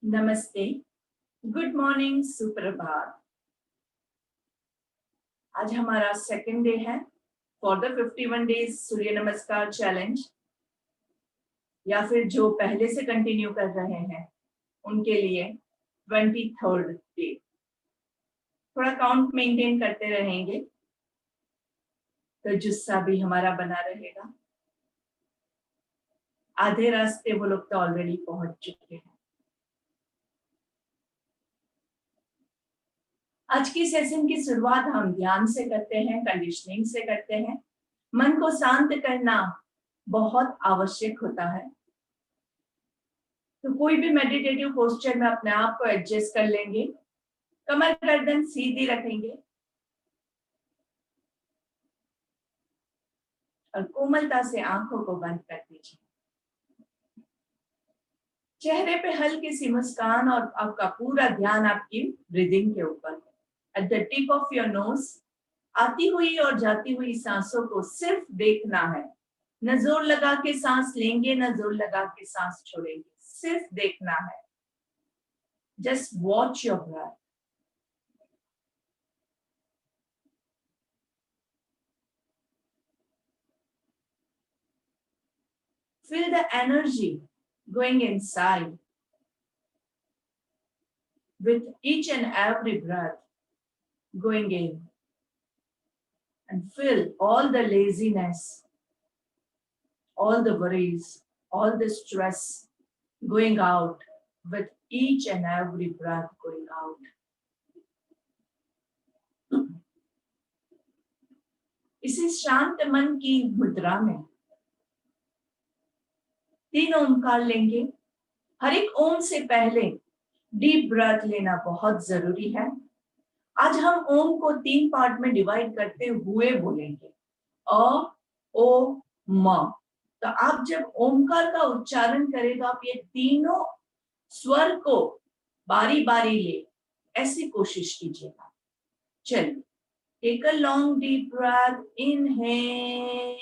नमस्ते, good morning, सुप्रभात। आज हमारा सेकंड डे है फॉर द 51 डेज सूर्य नमस्कार चैलेंज, या फिर जो पहले से कंटिन्यू कर रहे हैं उनके लिए 23rd डे। थोड़ा काउंट मेंटेन करते रहेंगे तो जुस्सा भी हमारा बना रहेगा। आधे रास्ते वो लोग तो ऑलरेडी पहुंच चुके हैं। आज की सेशन की शुरुआत हम ध्यान से करते हैं, कंडीशनिंग से करते हैं। मन को शांत करना बहुत आवश्यक होता है, तो कोई भी मेडिटेटिव पोस्चर में अपने आप को एडजस्ट कर लेंगे। कमर गर्दन सीधी रखेंगे और कोमलता से आंखों को बंद कर दीजिए। चेहरे पे हल्की सी मुस्कान और आपका पूरा ध्यान आपकी ब्रीदिंग के ऊपर है। At the tip of your nose आती हुई और जाती हुई सांसों को सिर्फ देखना है। न जोर लगा के सांस लेंगे, न जोर लगा के सांस छोड़ेंगे, सिर्फ देखना है। Just watch your breath. Feel the energy going inside with each and every breath going in, and feel all the laziness, all the worries, all the stress going out with each and every breath going out. इसी शांत मन की मुद्रा में 3 ओमकार लेंगे। हर एक ओम से पहले डीप ब्रेथ लेना बहुत जरूरी है। आज हम ओम को 3 पार्ट में डिवाइड करते हुए बोलेंगे। अ, ओ, म। तो आप जब ओमकार का उच्चारण करें तो आप ये तीनों स्वर को बारी बारी ले, ऐसी कोशिश कीजिएगा। चलिए, take a long deep breath, inhale,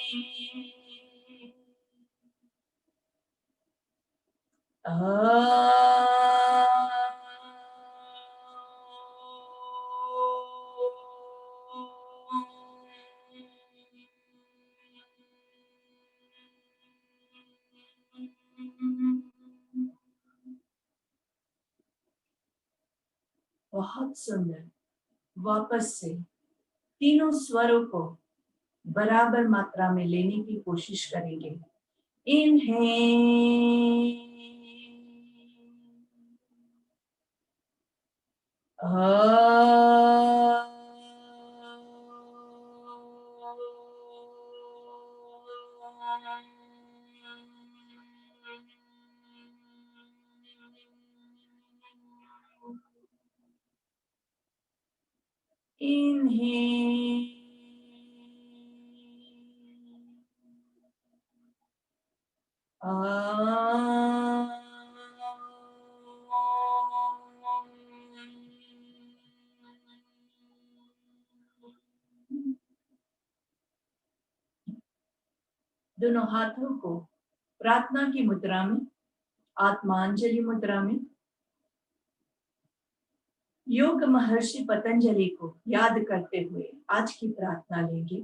बहुत सुंदर। वापस से तीनों स्वरों को बराबर मात्रा में लेने की कोशिश करेंगे। इनहेल, inhale, दोनों हाथों को प्रार्थना की मुद्रा में, आत्मांजलि मुद्रा में, योग महर्षि पतंजलि को याद करते हुए आज की प्रार्थना लेंगे।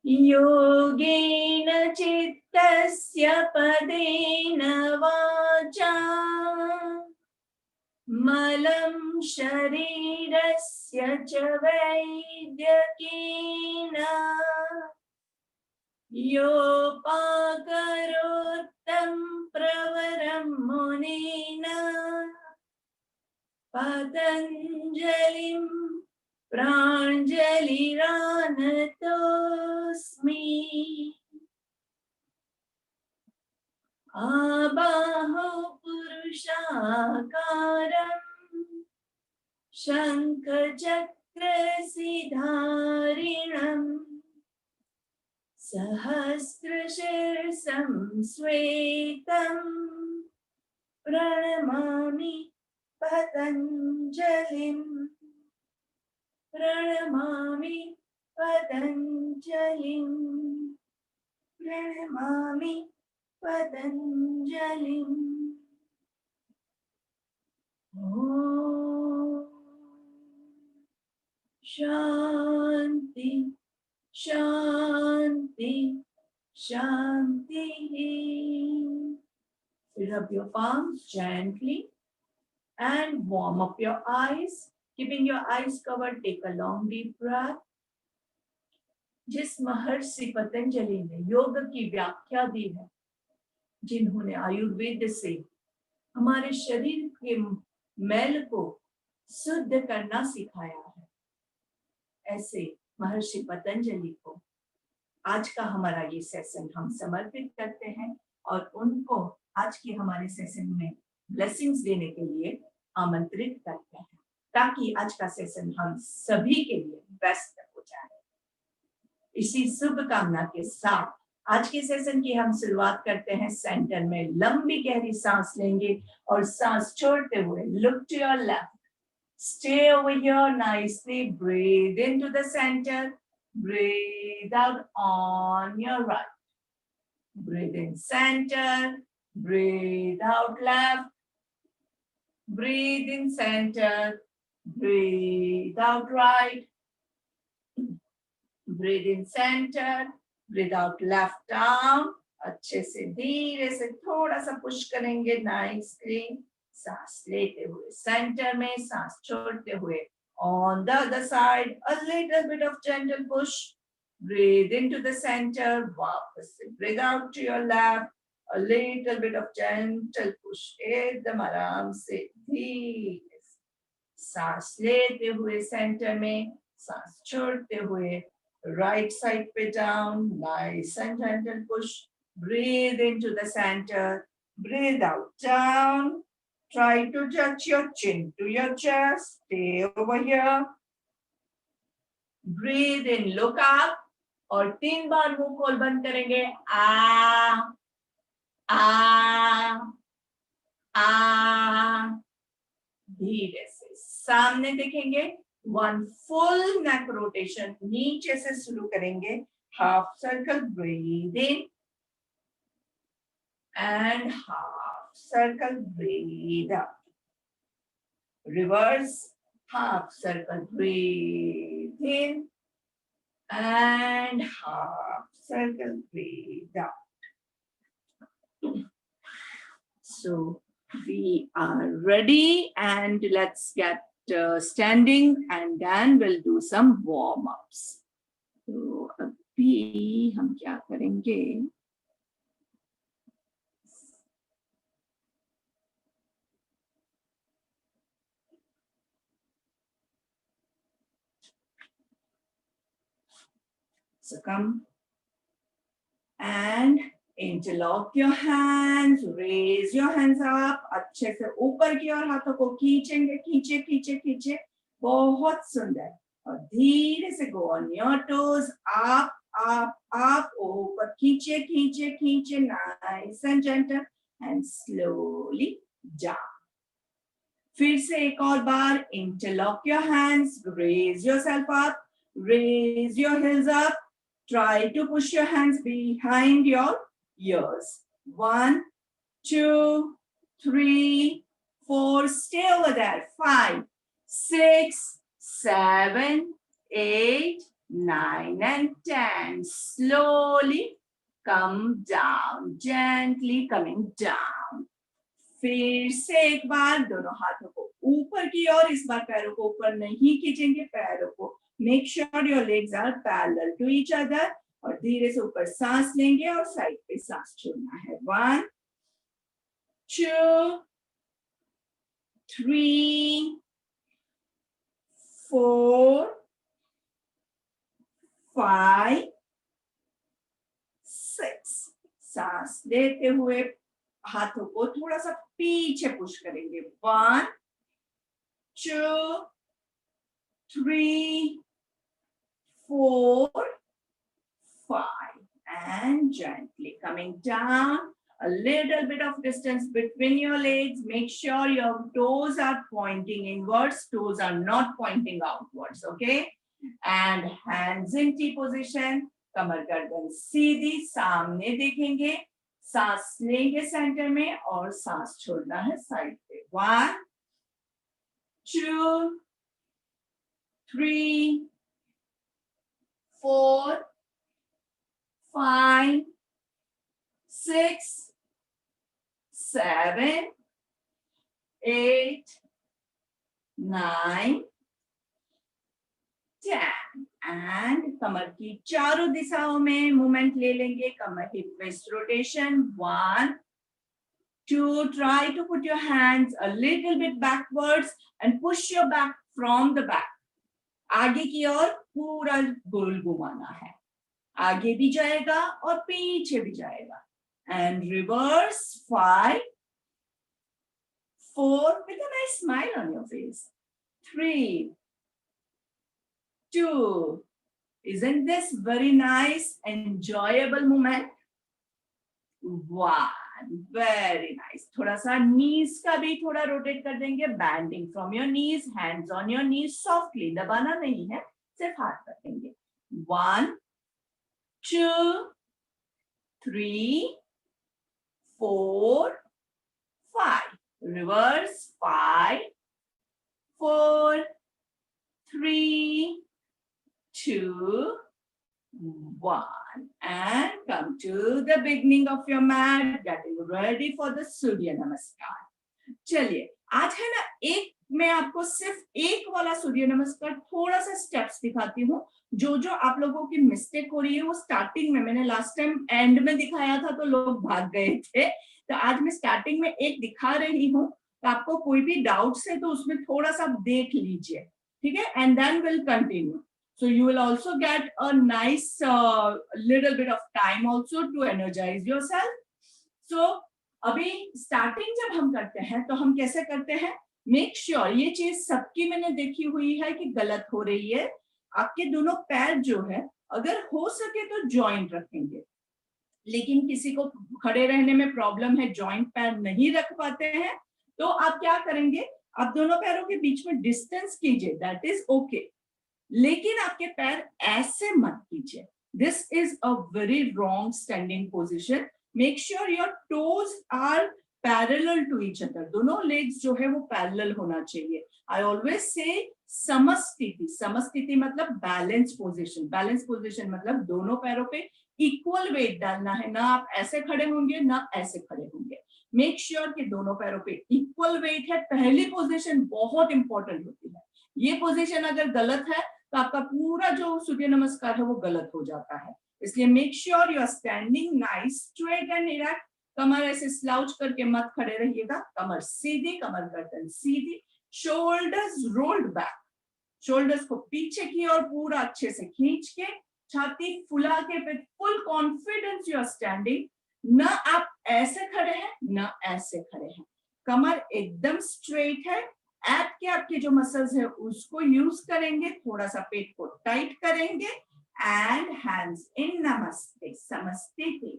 योगेन चित्तस्य पदेन वाचा मलं शरीरस्य च वैद्यकेन योपाकरोत्तं प्रवरं मुनेन पतञ्जलिं प्राञ्जलिरानतोऽस्मि। आबाहो पुरुषाकारं शङ्खचक्रसिधारिणम् सहस्रशीर्षं श्वेतं प्रणमामि पतञ्जलिं, प्रणमामि पतञ्जलिं, प्रणमामि पतंजलिम्। ओम शांति शांति शांति। Rub your palms gently and warm up your eyes. Keeping your eyes covered, take a long deep breath. जिस महर्षि पतंजलि ने योग की व्याख्या दी है, जिन्होंने आयुर्वेद से हमारे शरीर के मैल को शुद्ध करना सिखाया है, ऐसे महर्षि पतंजलि को आज का हमारा ये सेशन हम समर्पित करते हैं और उनको आज की हमारे सेशन में ब्लेसिंग्स देने के लिए आमंत्रित करते हैं, ताकि आज का सेशन हम सभी के लिए बेस्ट हो जाए। इसी शुभ कामना के साथ आज के सेशन की हम शुरुआत करते हैं। सेंटर में लंबी गहरी सांस लेंगे और सांस छोड़ते हुए look to your left, stay over here nicely, breathe into the center, breathe out on your right, breathe in center, breathe out left, breathe in center, breathe out right, breathe in center, breathe out left arm. अच्छे से धीरे से थोड़ा सा push करेंगे nicely, सांस लेते हुए सेंटर में, सांस छोड़ते हुए on the other side, a little bit of gentle push, breathe into the center, वापस से breathe out to your left, a little bit of gentle push, एकदम आराम से धीरे से सांस लेते हुए सेंटर में, सांस छोड़ते हुए right side पे down, nice and gentle push, breathe into the center, breathe out down, try to touch your chin to your chest, stay over here, breathe in, look up और 3 बार मुंह खोल बंद करेंगे, आ आ आ, धीरे से सामने देखेंगे, 1 full neck rotation, नीचे से शुरू करेंगे, half circle, breathe in and half circle, breathe out, reverse, half circle, breathe in and half circle, breathe out. So we are ready and let's get standing and then we'll do some warm-ups. तो अभी हम क्या करेंगे, so come and interlock your hands, raise your hands up, अच्छे से ऊपर की ओर हाथों को खींचेंगे, खींचे खींचे खींचे, बहुत सुंदर, और धीरे से go on your toes, up up up, ऊपर खींचे खींचे खींचे, nice and gentle and slowly down. फिर से एक और बार, interlock your hands, raise yourself up, raise your heels up, try to push your hands behind your ears. 1, 2, 3, 4, stay over there. 5, 6, 7, 8, 9 and 10. Slowly come down, gently coming down. फिर से एक बार दोनों हाथों को ऊपर की ओर, इस बार पैरों को ऊपर नहीं खींचेंगे, पैरों को make sure your legs are parallel to each other, और धीरे से ऊपर सांस लेंगे और साइड पे सांस छोड़ना है. 1, 2, 3, 4, 5, 6. सांस लेते हुए हाथों को थोड़ा सा पीछे पुश करेंगे. 1, 2, 3, 4, 5, and gently coming down. A little bit of distance between your legs. Make sure your toes are pointing inwards. Toes are not pointing outwards. Okay. And hands in T position. कमर गर्दन सीधी सामने देखेंगे. सांस लेंगे centre में और सांस छोड़ना है साइड पे। 1 2 3 4 5 6 7 8 9 10 एंड कमर की चारों दिशाओं में मूवमेंट ले लेंगे। कमर hip waste rotation. 1 2 try to put your hands a little bit backwards and push your back from the back। आगे की ओर पूरा गोल घुमाना है, आगे भी जाएगा और पीछे भी जाएगा। And reverse 5 4 with a nice smile on your face। 3 2 isn't this very nice enjoyable moment? 1 very nice। थोड़ा सा नीज का भी थोड़ा रोटेट कर देंगे। Bending from your knees, hands on your knees, softly, दबाना नहीं है, सिर्फ हाथ रखेंगे। 1 2 3 4 5 reverse. 5 4 3 2 1 and come to the beginning of your mat, getting ready for the सूर्य नमस्कार। चलिए आज है ना, एक मैं आपको सिर्फ एक वाला सूर्य नमस्कार थोड़ा सा स्टेप्स दिखाती हूँ। जो जो आप लोगों की मिस्टेक हो रही है वो स्टार्टिंग में, मैंने लास्ट टाइम एंड में दिखाया था तो लोग भाग गए थे, तो आज मैं स्टार्टिंग में एक दिखा रही हूँ। तो आपको कोई भी डाउट्स है तो उसमें थोड़ा सा देख लीजिए, ठीक है, and then will continue. So you will also get a nice little bit of time also to energize yourself. So अभी स्टार्टिंग जब हम करते हैं तो हम कैसे करते हैं, मेक श्योर ये चीज सबकी मैंने देखी हुई है कि गलत हो रही है। आपके दोनों पैर जो है अगर हो सके तो जॉइंट रखेंगे, लेकिन किसी को खड़े रहने में प्रॉब्लम है, जॉइंट पैर नहीं रख पाते हैं, तो आप क्या करेंगे, आप दोनों पैरों के बीच में डिस्टेंस कीजिए, दैट इज ओके, लेकिन आपके पैर ऐसे मत कीजिए। This is a very wrong standing position. Make sure your toes are parallel to each other, दोनों लेग्स जो है वो पैरेलल होना चाहिए। आई ऑलवेज से समस्थिति, समस्थिति मतलब बैलेंस पोजिशन, बैलेंस पोजिशन मतलब दोनों पैरों पे इक्वल वेट डालना है, ना आप ऐसे खड़े होंगे ना ऐसे खड़े होंगे। मेक श्योर कि दोनों पैरों पे इक्वल वेट है। पहली पोजिशन बहुत इंपॉर्टेंट होती है, ये पोजीशन अगर गलत है तो आपका पूरा जो सूर्य नमस्कार है वो गलत हो जाता है। इसलिए make sure you are standing nice, straight and erect. कमर ऐसे स्लाउच करके मत खड़े रहिएगा, कमर सीधी, कमर गर्दन सीधी, शोल्डर्स रोल्ड बैक, शोल्डर्स को पीछे की और पूरा अच्छे से खींच के, छाती फुला के, with full confidence you are standing. ना आप ऐसे खड़े हैं ना ऐसे खड़े हैं, कमर एकदम स्ट्रेट है। ऐप के आपके जो मसल्स है उसको यूज करेंगे, थोड़ा सा पेट को टाइट करेंगे एंड हैंड्स इन नमस्ते, समस्ते।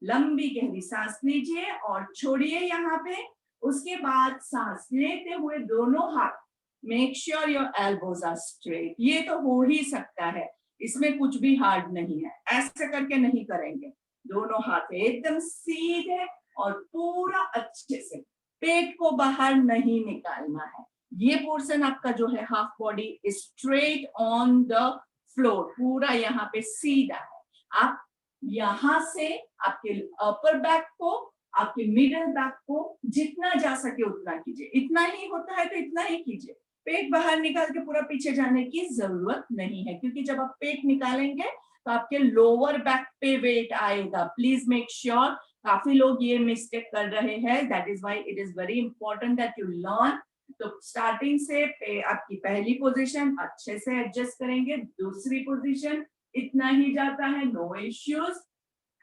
लंबी गहरी सांस लीजिए और छोड़िए यहाँ पे। उसके बाद सांस लेते हुए दोनों हाथ, make sure your elbows are straight. ये तो हो ही सकता है, इसमें कुछ भी हार्ड नहीं है, ऐसे करके नहीं करेंगे। दोनों हाथ एकदम सीधे और पूरा अच्छे से, पेट को बाहर नहीं निकालना है। ये पोर्शन आपका जो है half body straight on the floor, पूरा यहाँ पे सीधा है। आप यहाँ से आपके अपर बैक को, आपके मिडल बैक को जितना जा सके उतना कीजिए। इतना ही होता है तो इतना ही कीजिए, पेट बाहर निकाल के पूरा पीछे जाने की जरूरत नहीं है, क्योंकि जब आप पेट निकालेंगे तो आपके लोअर बैक पे वेट आएगा। प्लीज मेक श्योर, काफी लोग ये मिस्टेक कर रहे हैं, that is why it is very important that you learn. तो स्टार्टिंग से आपकी पहली पोजीशन अच्छे से एडजस्ट करेंगे, दूसरी पोजीशन इतना ही जाता है, नो इश्यूज।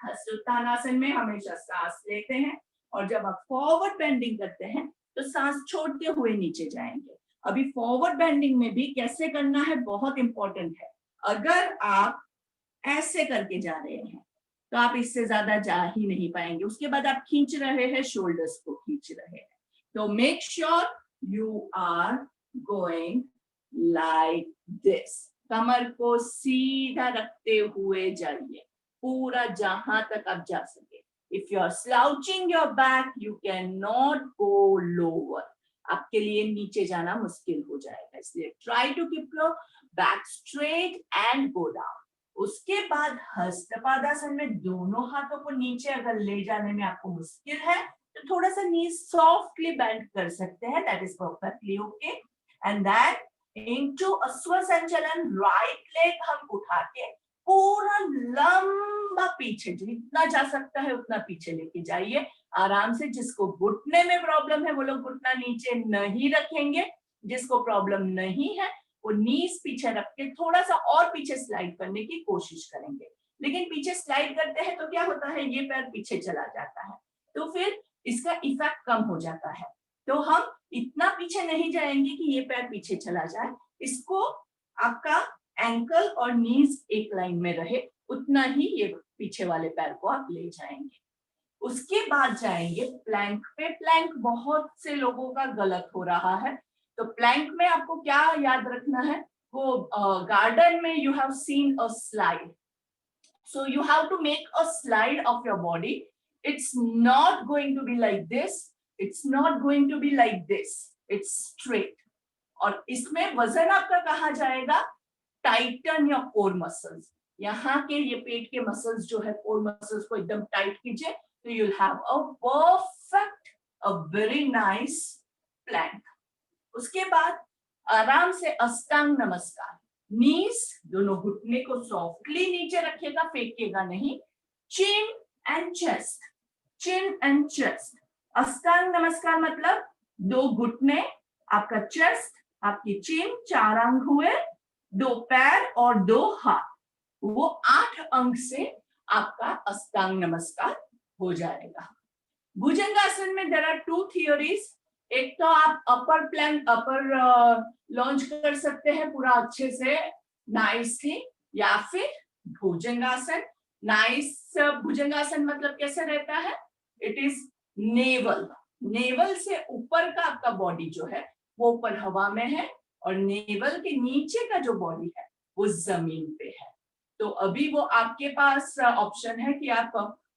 हस्तोत्तानासन में हमेशा सांस लेते हैं और जब आप फॉरवर्ड बेंडिंग करते हैं तो सांस छोड़ते हुए नीचे जाएंगे। अभी फॉरवर्ड बेंडिंग में भी कैसे करना है बहुत इंपॉर्टेंट है। अगर आप ऐसे करके जा रहे हैं तो आप इससे ज्यादा जा ही नहीं पाएंगे, उसके बाद आप खींच रहे हैं, शोल्डर्स को खींच रहे हैं। तो make sure you are going like this, कमर को सीधा रखते हुए जाइए, पूरा जहां तक आप जा सके। If you are slouching your back, you cannot go lower. आपके लिए नीचे जाना मुश्किल हो जाएगा, इसलिए try to keep your back straight and go down. उसके बाद हस्तपादासन में दोनों हाथों को नीचे अगर ले जाने में आपको मुश्किल है तो थोड़ा सा नी सॉफ्टली बेंड कर सकते हैं, that is perfectly okay. And then into अश्व संचलन, right leg हम उठा के पूरा लंबा पीछे, जितना जा सकता है उतना पीछे लेके जाइए आराम से. जिसको घुटने में प्रॉब्लम है वो लोग घुटना नीचे नहीं रखेंगे, जिसको प्रॉब्लम नहीं है वो नीज पीछे रख के थोड़ा सा और पीछे स्लाइड करने की कोशिश करेंगे. लेकिन पीछे स्लाइड करते हैं तो क्या होता है, ये पैर पीछे चला जाता है, तो फिर इसका इफेक्ट कम हो जाता है. तो हम इतना पीछे नहीं जाएंगे कि ये पैर पीछे चला जाए. इसको आपका एंकल और नीज एक लाइन में रहे, उतना ही ये पीछे वाले पैर को आप ले जाएंगे. उसके बाद जाएंगे प्लैंक पे. प्लैंक बहुत से लोगों का गलत हो रहा है. तो प्लैंक में आपको क्या याद रखना है, वो गार्डन में you have seen a slide, so you have to make a slide of your body. It's not going to be like this, it's not going to be like this, it's straight. और इसमें वजन आपका कहाँ जाएगा, Titan या core muscles. यहाँ के ये पेट के मसल्स जो है, कोर मसल्स को एकदम टाइट कीजिए, तो you'll have a perfect, a very nice plank. उसके बाद आराम से अष्टांग नमस्कार. नीज दोनों घुटने को सॉफ्टली नीचे रखिएगा, फेंकिएगा नहीं. Chin and chest, chin and chest. Ashtanga Namaskar मतलब दो घुटने, आपका चेस्ट, आपकी चिन, 4 अंग हुए, 2 पैर और 2 हाथ, वो 8 अंग से आपका अष्टांग नमस्कार हो जाएगा. भुजंगासन में देयर आर 2 थियोरीज. एक तो आप अपर प्लैंक, अपर लॉन्च कर सकते हैं पूरा अच्छे से नाइसली, या फिर भुजंगासन. नाइस भुजंगासन मतलब कैसे रहता है, इट इज नेवल, नेवल से ऊपर का आपका बॉडी जो है वो ऊपर हवा में है, और नेवल के नीचे का जो बॉडी है वो जमीन पे है. तो अभी वो आपके पास ऑप्शन है कि आप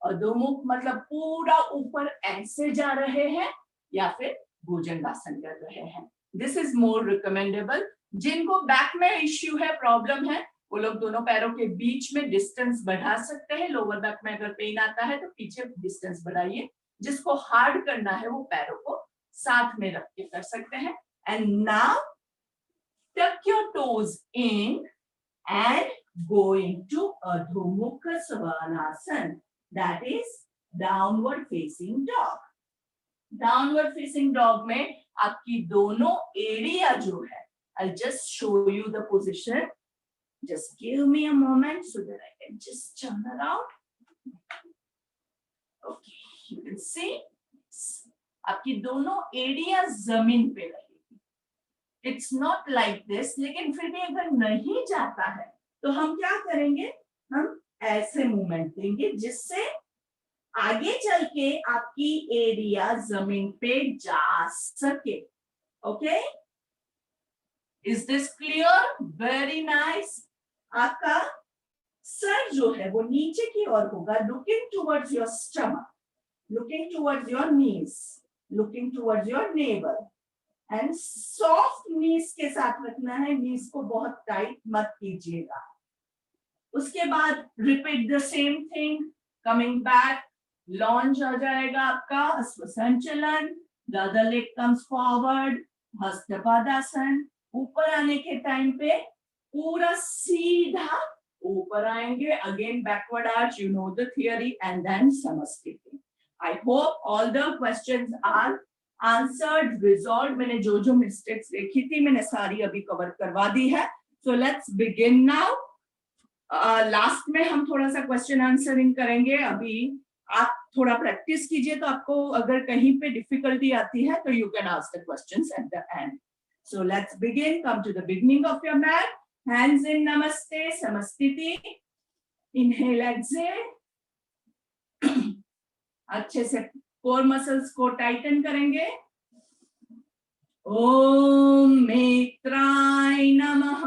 अधोमुख मतलब पूरा ऊपर ऐसे जा रहे हैं या फिर भुजंगासन कर रहे हैं. This is more recommendable. जिनको बैक में इश्यू है, प्रॉब्लम है, वो लोग दोनों पैरों के बीच में डिस्टेंस बढ़ा सकते हैं. लोअर बैक में अगर पेन आता है तो पीछे डिस्टेंस बढ़ाइए. जिसको हार्ड करना है वो पैरों को साथ में रख के कर सकते हैं. एंड नाउ टक your toes in and go into Adho Svanasana, that is downward facing dog. Downward facing dog में आपकी दोनों एरिया जो है, I'll just show you the position. Just give me a moment so that I can just turn around. Okay, you can see आपकी दोनों area जमीन पे रहेगी. It's not like this. लेकिन फिर भी अगर नहीं जाता है तो हम क्या करेंगे, हम ऐसे मूवमेंट देंगे जिससे आगे चल के आपकी एरिया जमीन पे जा सके. Okay, is this clear? Very nice. आपका सर जो है वो नीचे की ओर होगा, looking towards your stomach, looking towards your knees, looking towards your navel. And soft knees के साथ रखना है, नीज को बहुत टाइट मत कीजिएगा. उसके बाद repeat the same thing. Coming back, lunge आ जाएगा आपका Ashwa Sanchalan. The other leg comes forward, Hastapadasana. ऊपर आने के टाइम पे पूरा सीधा ऊपर आएंगे. Again backward arch, you know the theory. And then Samasthiti. I hope all the questions are answered, resolve. मैंने जो जो मिस्टेक्स देखी थी मैंने सारी अभी कवर करवा दी है. सो लेट्स बिगिन नाउ. लास्ट में हम थोड़ा सा क्वेश्चन आंसरिंग करेंगे. अभी आप थोड़ा प्रैक्टिस कीजिए, तो आपको अगर कहीं पे डिफिकल्टी आती है तो you can ask the questions at the end. So let's begin. Come to the beginning of your mat. Hands in namaste, समस्थिति. Inhale, exhale. अच्छे से कोर मसल्स को टाइटन करेंगे. ओम मित्राय नमः.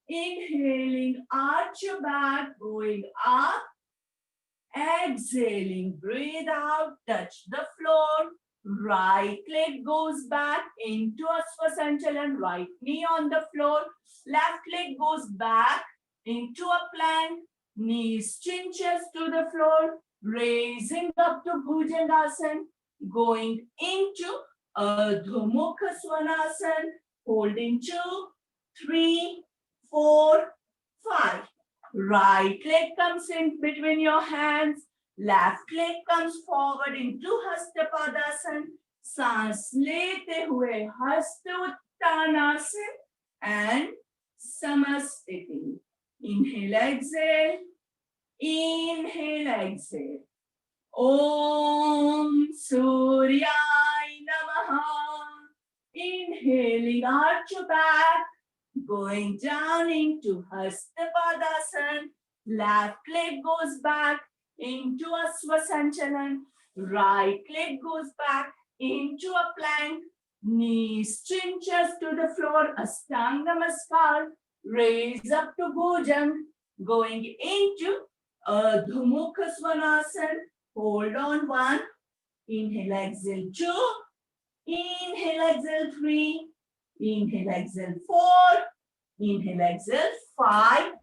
Inhaling, arch your back, going up. Exhale. exhaling, breathe out, touch the floor. Right leg goes back into a Swasanchalan, right knee on the floor. Left leg goes back into a plank, knees cinches to the floor, raising up to Bhujangasana, going into Ardha Mukha Svanasana, holding 2, 3, 4, 5. Right leg comes in between your hands. Left leg comes forward into Hastapadasana. सांस लेते हुए हस्त Uttanasana and Samasthiti. Inhale, exhale. Inhale, exhale. Om Suryaya Namaha. Inhaling, arch your back. Going down into Hastapadasana. Left leg goes back into a Swasanchalan. Right leg goes back into a plank. Knees cinches to the floor. Ashtanga Namaskar. Raise up to Bhujang. Going into Ardha Mukha Svanasana. Hold on 1. Inhale, exhale 2. Inhale, exhale 3. Inhale, exhale 4. Inhale, exhale 5.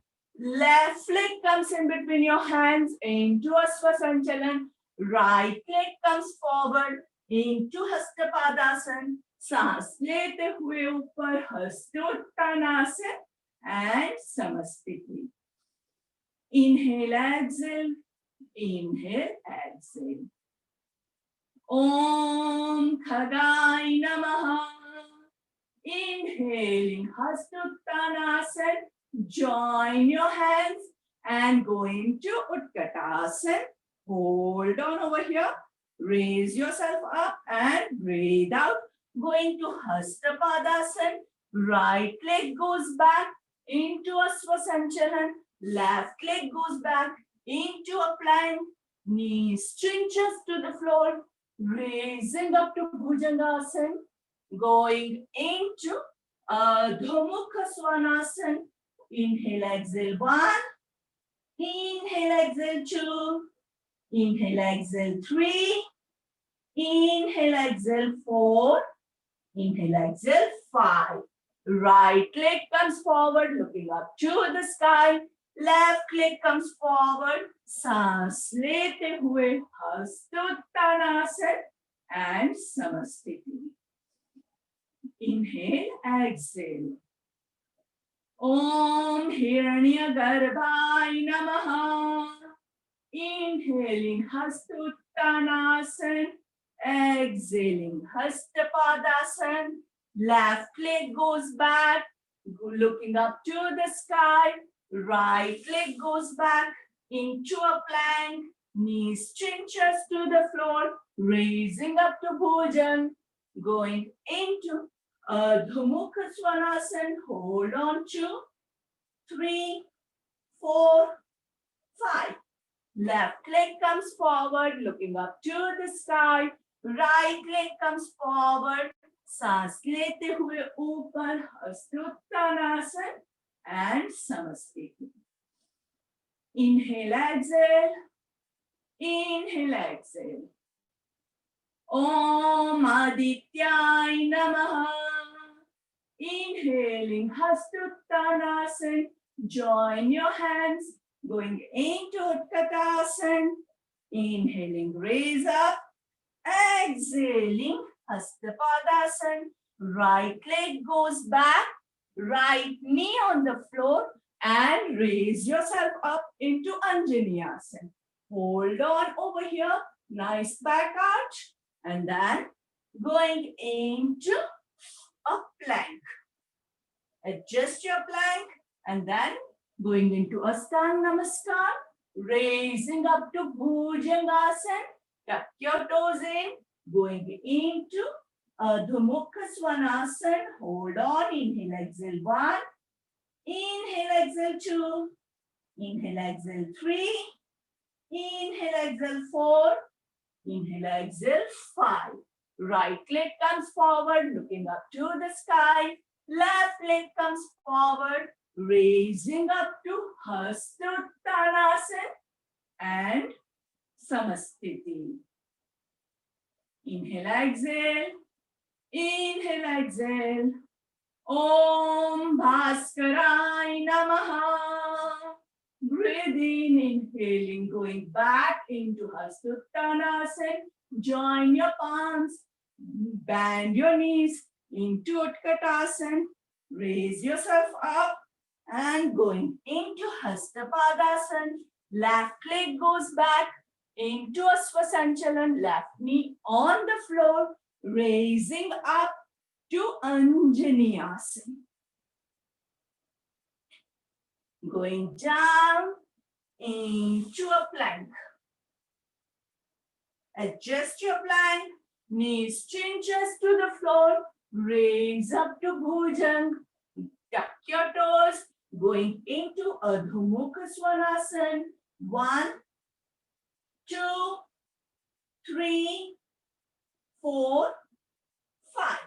Left leg comes in between your hands into a Swasanchalan. Right leg comes forward into Hastapadasana. सांस लेते हुए ऊपर हस्तोत्तानासन and Samasthiti. Inhale, exhale. Inhale, exhale. Om Khagaya Namaha. Inhaling Hastuttanasana. Join your hands and go into Utkatasana. Hold on over here. Raise yourself up and breathe out. Going to Hastapadasana. Right leg goes back into a Swasanchalan. Left leg goes back into a plank. Knees cinches to the floor. Raising up to Bhujangasana. Going into Ardha Mukha Svanasana. Inhale, exhale 1. Inhale, exhale 2. Inhale, exhale 3. Inhale, exhale 4. Inhale, exhale 5. Right leg comes forward, looking up to the sky. Left leg comes forward. सांस लेते हुए हस्तोत्तानासन and Samasthiti. Inhale, exhale. Om Hiranyagarbhaya Namaha. Inhaling Hastuttanasana. Exhaling Hastapadasana. Left leg goes back, looking up to the sky. Right leg goes back into a plank. Knees cinches to the floor. Raising up to Bhujan. Going into Ardha Mukha Svanasana. Hold on 2, 3, 4, 5. Left leg comes forward, looking up to the sky. Right leg comes forward. सांस लेते हुए ऊपर हस्तोत्तानासन and Samasthiti. Inhale, exhale. Inhale, exhale. Om Adityaya Namaha. Inhaling Hastuttanasana. Join your hands. Going into Utkatasana. Inhaling, raise up. Exhaling, Hastapadasana. Right leg goes back. Right knee on the floor. And raise yourself up into Anjaneyasana. Hold on over here. Nice back arch. And then going into a plank. Adjust your plank. And then going into Ashtanga Namaskar. Raising up to Bhujangasana. Tuck your toes in. Going into Ardha Mukha Svanasana. Hold on. Inhale, exhale 1. Inhale, exhale 2. Inhale, exhale 3. Inhale, exhale 4. Inhale, exhale 5. Right leg comes forward, looking up to the sky. Left leg comes forward, raising up to Hastuttanasana and Samasthiti. Inhale, exhale. Inhale, exhale. Om Bhaskarai Namaha. Breathe in, inhaling, going back into Hastuttanasana. Join your palms, bend your knees into Utkatasana. Raise yourself up and going into Hastapadasana. Left leg goes back into Asvasanchalan. Left knee on the floor, raising up to Anjaneyasana. Going down into a plank. Adjust your plank, knees, chin, chest to the floor, raise up to Bhujang, tuck your toes, going into Ardha Mukha Svanasana. 1, 2, 3, 4, 5.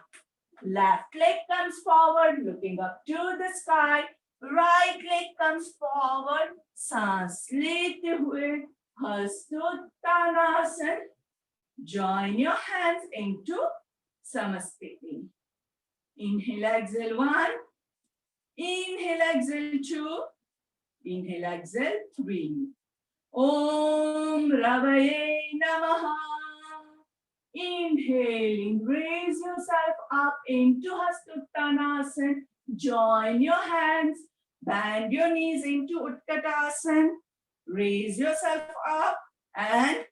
Left leg comes forward, looking up to the sky. Right leg comes forward, सांस लेते हुए हस्तोत्तानासन. Join your hands into Samasthiti. Inhale, exhale 1. Inhale, exhale 2. Inhale, exhale 3. Om Ravaye Namaha. Inhaling, raise yourself up into Hastuttanasana. Join your hands, bend your knees into Utkatasana. Raise yourself up and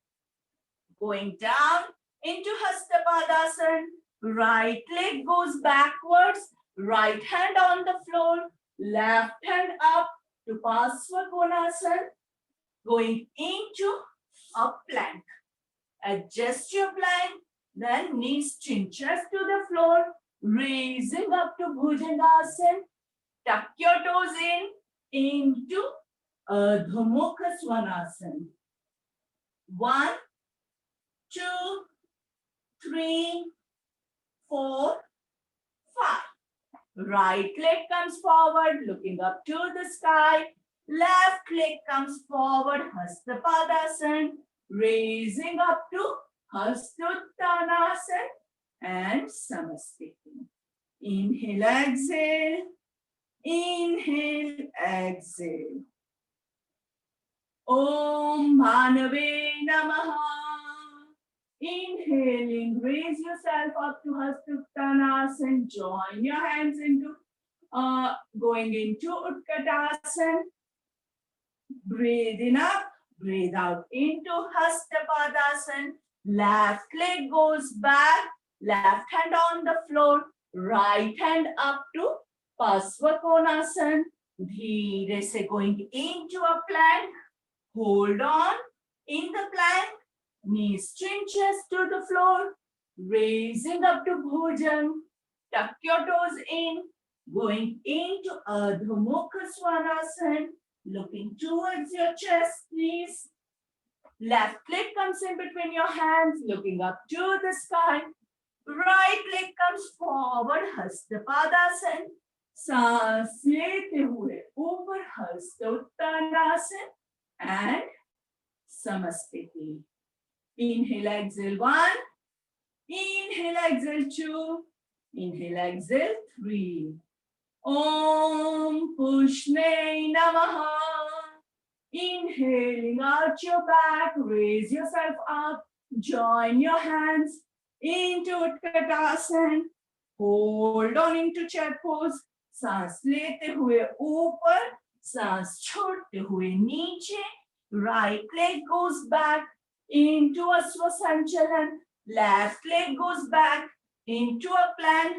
going down into Hastapadasana. Right leg goes backwards, right hand on the floor, left hand up to Pasvakonasana. Going into a plank. Adjust your plank, then knees, chin, chest to the floor, raising up to Bhujangasana. Tuck your toes into Ardha Mukha Svanasana. 1, 2, 3, 4, 5. Right leg comes forward, looking up to the sky. Left leg comes forward, Hastapadasana, raising up to Hastuttanasana and Samasthiti. Inhale, exhale. Inhale, exhale. Om Bhanave Namaha. Inhaling, raise yourself up to Hastuttanasana. Join your hands into going into Utkatasana. Breathe in up, breathe out into Hastapadasana. Left leg goes back, left hand on the floor, right hand up to Pasvakonasana. Dheere se going into a plank. Hold on in the plank. Knees, chin, chest to the floor. Raising up to Bhujang. Tuck your toes in. Going into Ardha Mukha Svanasana. Looking towards your chest, knees. Left leg comes in between your hands, looking up to the sky. Right leg comes forward, Hastapadasana. सांस लेते हुए ऊपर Hastuttanasana and Samasthiti. Inhale, exhale 1. Inhale, exhale 2. Inhale, exhale 3. Om Pushne Namaha. Inhaling out your back, raise yourself up, join your hands into Utkatasana. Hold on into chair pose. सांस लेते हुए ऊपर, सांस छोड़ते हुए नीचे. Right leg goes back into a Svasanchalan. Left leg goes back into a plank.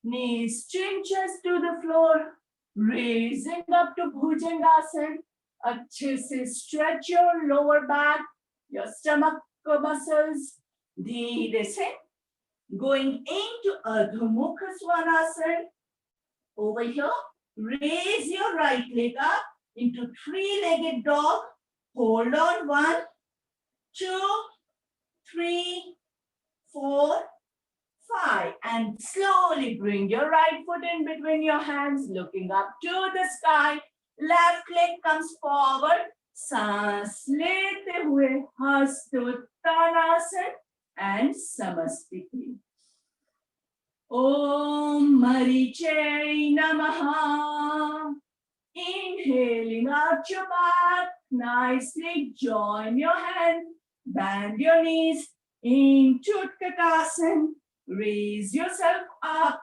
Knees, chin, chest to the floor. Raising up to Bhujangasana. अच्छे से stretch your lower back, your stomach muscles. धीरे से going into Ardha Mukha Svanasana. Over here, raise your right leg up into three-legged dog. Hold on. 1, 2, 3, 4, 5. And slowly bring your right foot in between your hands, looking up to the sky. Left leg comes forward, सांस लेते हुए हस्तोत्तानासन and Samasthiti. Om Marichay Namaha. Inhaling out your back, nicely join your hand, bend your knees into Utkatasana, raise yourself up,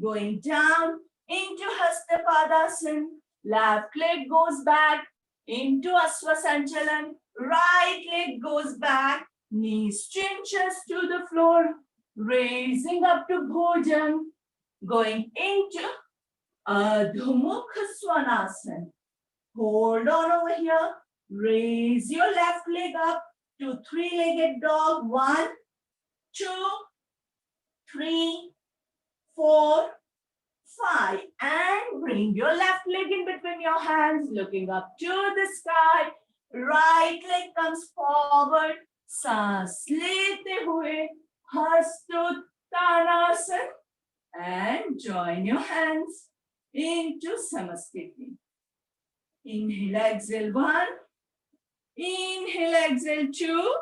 going down into Hastapadasana, left leg goes back into Asvasanchalan, right leg goes back, knees cinches to the floor, raising up to Bhujan, going into Adho Mukha Svanasana. Hold on over here. Raise your left leg up to three-legged dog. 1, 2, 3, 4, 5. And bring your left leg in between your hands, looking up to the sky. Right leg comes forward. सांस लेते हुए हस्तोत्तानासन. And join your hands into Samasthiti. Inhale, exhale 1. Inhale, exhale 2.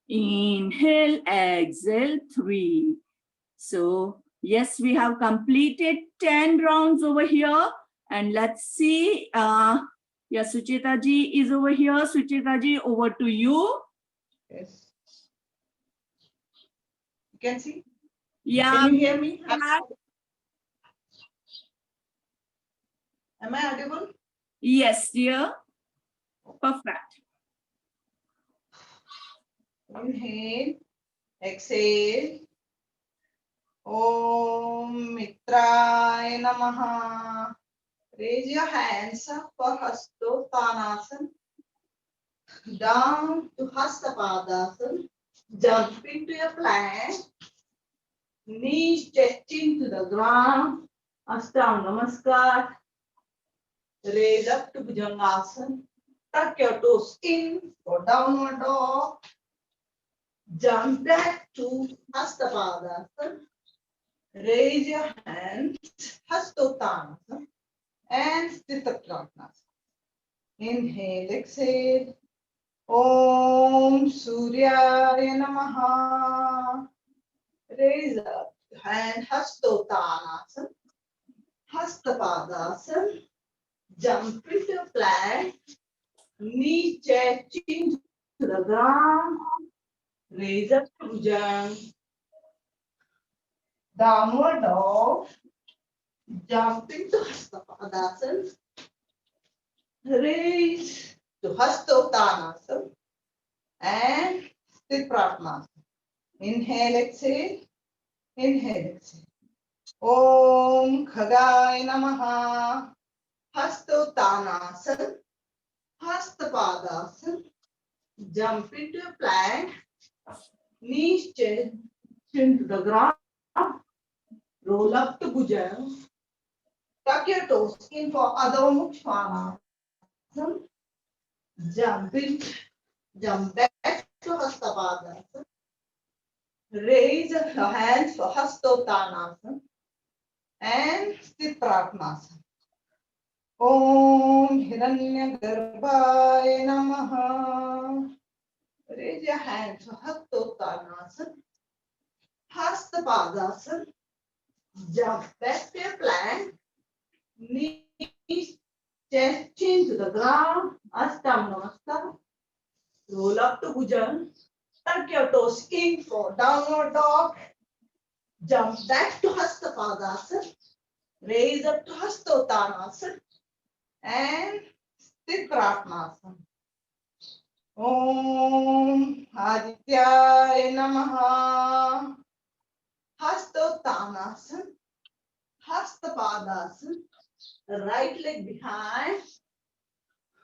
Inhale, exhale 3. So, yes, we have completed 10 rounds over here. And let's see. Yeah, Sucheta ji is over here. Sucheta ji, over to you. Yes. You can see? Yeah. Can you hear me? Am I audible? Yes, dear. Perfect. Inhale, exhale. Om Mitraya Namaha. Raise your hands up for Hastottanasana. Down to Hastapadasana. Jump into your plank. Knees touching to the ground. Ashtanga Namaskar. Raise up to Bhujangasana. Tuck your toes in for downward dog. Jump back to Hastapadasana. Raise your hands, Hastottanasana and Sthita Pratyasana. Inhale, exhale. Om Suryaya Namaha. Raise up hand, Hastottanasana, Hastapadasana. Jump into plank. Knee touching to the ground. Raise up to Bhujan. Downward dog. Jump into Hastapadasana. Raise to Hastottanasana and Sthita Pratyasana. Inhale, exhale. Inhale, exhale. Om Khagaya Namaha. Hastottanasana. Hastapadasana. Jump into a plank. Knees chin to the ground. Roll up to Bhujan. Tuck your toes in for Adho Mukha Svanasana. Jump back to Hastapadasana. Raise your hands for Hastottanasana and Sthita Pratyasana. Om Hiranyagarbhaya Namaha. Raise your hands for Hastottanasana, Hastapadasana. Jump back to your plank. Knees, chest, chin to the ground. Ashtanga Namaskar. Roll up to Bhujan. Tuck your toes in for downward dog. Jump back to Hastapadasana. Raise up to Hastottanasana and Sthita Pratyasana. Om Adityaya Namaha. Hastottanasana. Hastapadasana. Right leg behind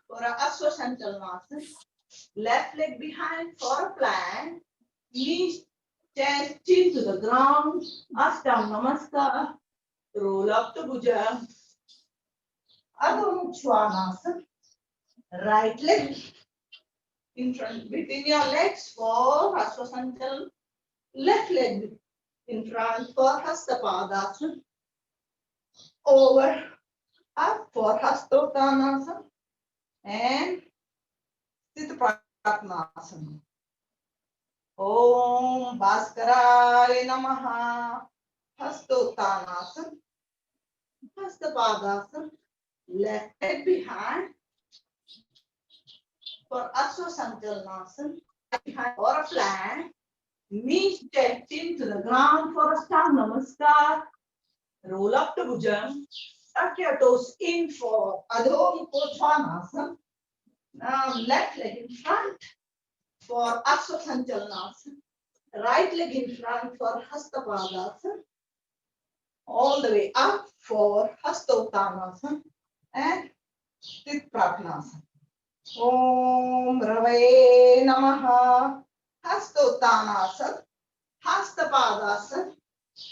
for a Asvasanchalanasana. Left leg behind for a plank. Knees, chest, chin to the ground. Ashtanga Namaskar. Roll up to Bhujan. Adho Mukha Svanasana. Right leg in front between your legs for Asvasanchalan. Left leg in front for Hastapadasana. Over up for Hastottanasana and स्थित प्रार्थनासन। ओम भास्कराय नमः। हस्तोत्थानासन, Hastapadasana, left leg behind for Aswasanjalanasan, behind or a plank, knees touching to the ground for Ashtanga Namaskar, roll up to Bhujang, tuck your toes in for Adho Mukha Svanasana. Now left leg in front for Aswasanjalanasan, right leg in front for Hastapadasana, all the way up for Hastottanasana and Sthit Prajnasana. Om Ravaye Namaha. Hastottanasana, Hastapadasana,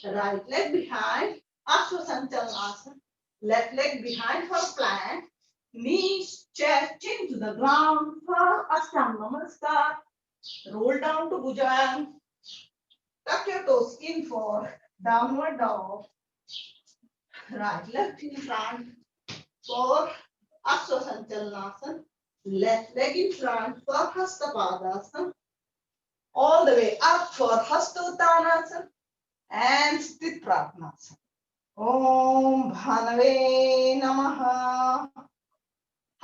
right leg behind, Aswasanchalanasana, left leg behind for plank, knees, chest, chin to the ground for Ashtanga Namaskar. Roll down to Bhujang. Tuck your toes in for downward dog. Right leg in front for Aswasanchalanasana. Left leg in front for Hastapadasana. All the way up for Hastottanasana and Sthit Prajnasana. Om Bhanave Namaha.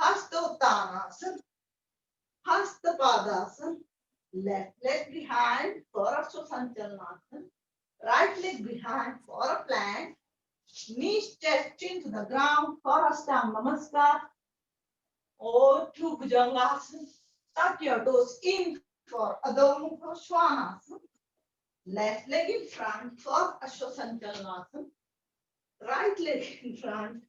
Hastottanasana, Hastapadasana. Left leg behind for Aswasanchalanasana. Right leg behind for a plank. Knees, chest, chin to the ground for Ashtanga Namaskar. Or to Bhujangasana. Tuck your toes in for Adho Mukha Svanasana. Left leg in front for Aswasanchalanasana. Right leg in front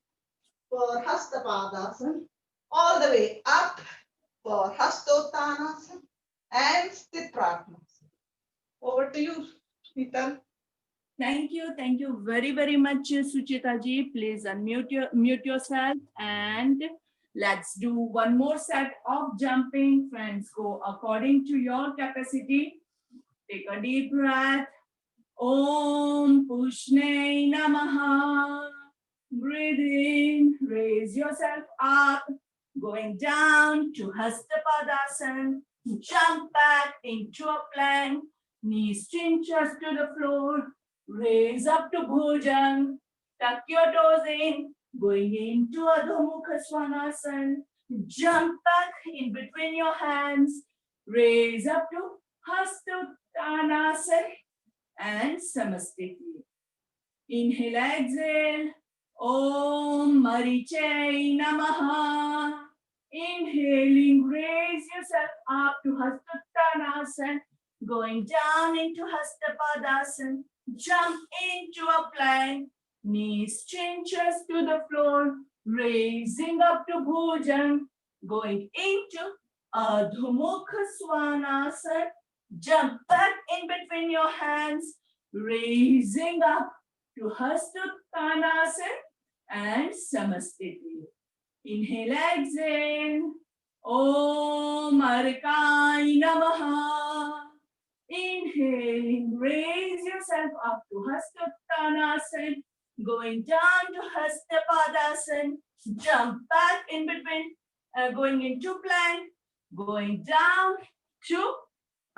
for Hastapadasana. All the way up for Hastottanasana and Sthit Prajnasana. Over to you, Neetal. Thank you very, very much, Suchita ji. Please mute yourself and let's do one more set of jumping. Friends, go according to your capacity. Take a deep breath. Om Pushne Namaha. Breathe in, raise yourself up, going down to Hastapadasana. Jump back into a plank, knees cinchers to the floor. Raise up to Bhujang, tuck your toes in, going into Adho Mukha Svanasana. Jump back in between your hands, raise up to Hastottanasana and Samastiti. Inhale, exhale. Om Marichai Namaha. Inhaling, raise yourself up to Hastottanasana, going down into Hastapadasana. Jump into a plank, knees cinchers to the floor, raising up to Bhujang, going into Adho Mukha Svanasana. Jump back in between your hands, raising up to Hastottanasana and Samastiti. Inhale, exhale. Om Arkai Namaha. Inhaling, raise yourself up to Hastottanasana, going down to Hastapadasana. Jump back in between, going into plank, going down to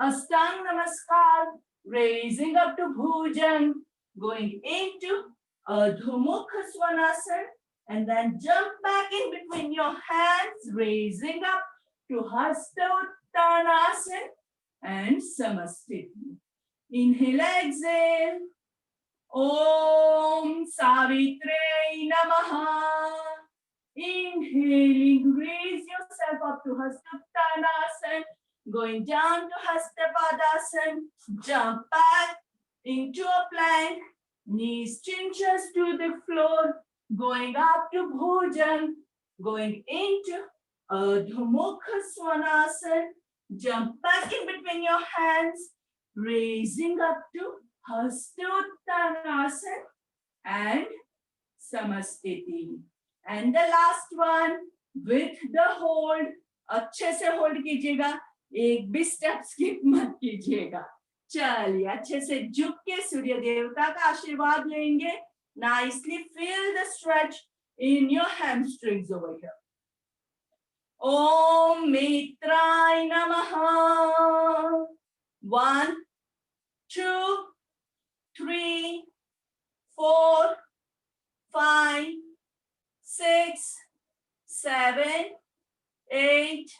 Ashtanga Namaskar, raising up to Bhujang, going into Adho Mukha Svanasana, and then jump back in between your hands, raising up to Hastottanasana and Samastiti. Inhale, exhale. Om Savitre Namaha. Inhaling, raise yourself up to Hastottanasana, going down to Hastapadasana. Jump back into a plank, knees cinchers to the floor, going up to Bhujang, going into Adho Mukha Svanasana. Jump back in between your hands, raising up to Hastottanasana and Samastiti. And the last one with the hold. अच्छे से hold कीजिएगा, एक भी step skip मत कीजिएगा. चलिए अच्छे से झुक के सूर्य देवता का आशीर्वाद लेंगे. Nicely feel the stretch in your hamstrings over here. Om Mitraय Namaha. 1, 2, 3, 4, 5, 6, 7, 8,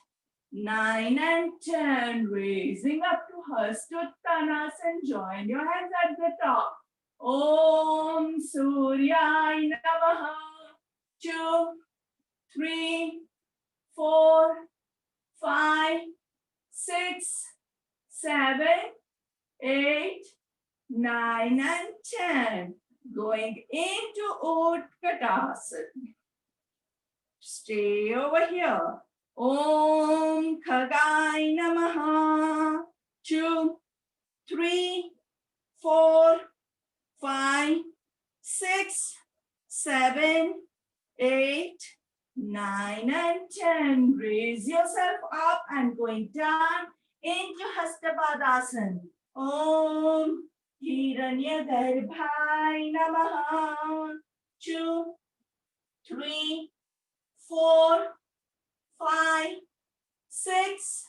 9 and 10. Raising up to Hastuttanasana. Join your hands at the top. Om Suryay Namaha. 2, 3, 4, 5, 6, 7, 8, 9 and 10. Going into Utkatasana. Stay over here. Om Khagay Namaha. 2, 3, 4, 5, 6, 7, 8, 9 and 10. Raise yourself up and going down into Hastapadasana. Om Hiranyagarbhaya Namaha. 2, 3, 4, 5, 6,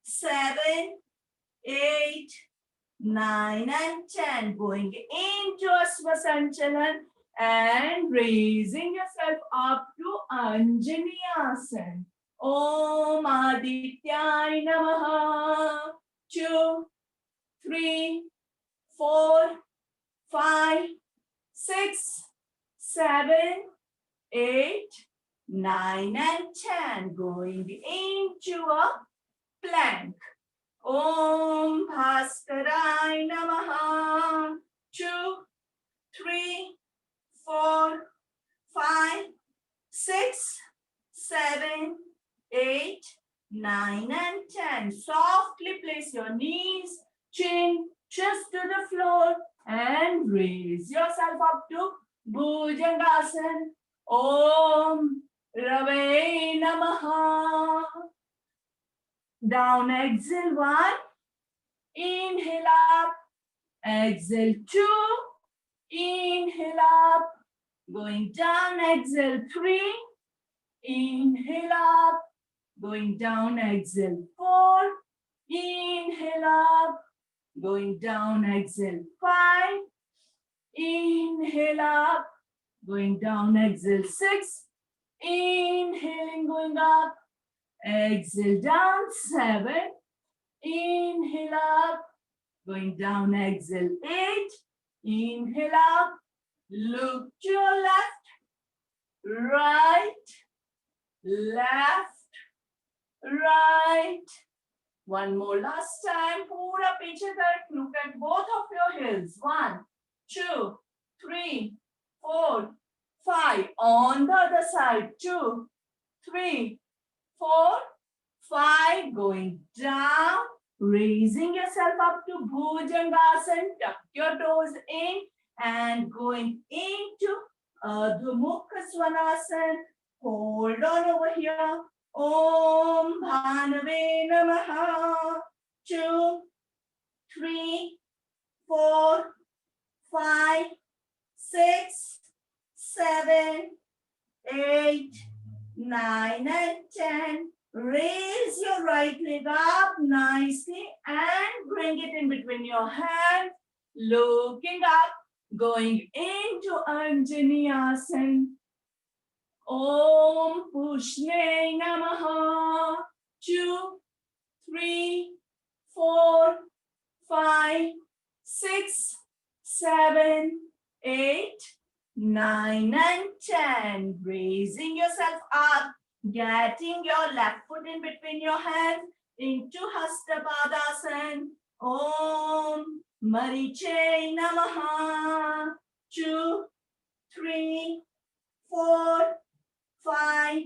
7, 8, 9 and 10. Going into Asvasanchalan and raising yourself up to Anjani Asana. Om Adityay Namaha. 2, 3, 4, 5, 6, 7, 8, 9 and 10. Going into a plank. Om Bhaskaray Namaha. 2, 3, 4, 5, 6, 7, 8, 9 and 10. Softly place your knees, chin just to the floor and raise yourself up to Bhujangasana. Om Rave Namaha. Down, exhale 1. Inhale up. Exhale 2. Inhale up. Going down, exhale 3. Inhale up. Going down, exhale 4. Inhale up. Going down, exhale 5. Inhale up. Going down, exhale 6. Inhaling, going up. Exhale down 7. Inhale up. Going down, exhale 8. Inhale up. Look to your left, right, left, right. One more last time. Pura piche tak. Look at both of your heels. 1, 2, 3, 4, 5. On the other side. 2, 3, 4, 5. Going down. Raising yourself up to Bhujangasana. Tuck your toes in and going into Ardha Mukha Svanasana. Hold on over here. Om Bhanave Namaha. 2, 3, 4, 5, 6, 7, 8, 9 and 10. Raise your right leg up nicely and bring it in between your hands. Looking up, going into Anjani Asana. Om Pushne Namaha. 2, 3, 4, 5, 6, 7, 8, 9 and 10. Raising yourself up, getting your left foot in between your hands into Hastapadasana. Om Mariche Namaha. 2, 3, 4, 5,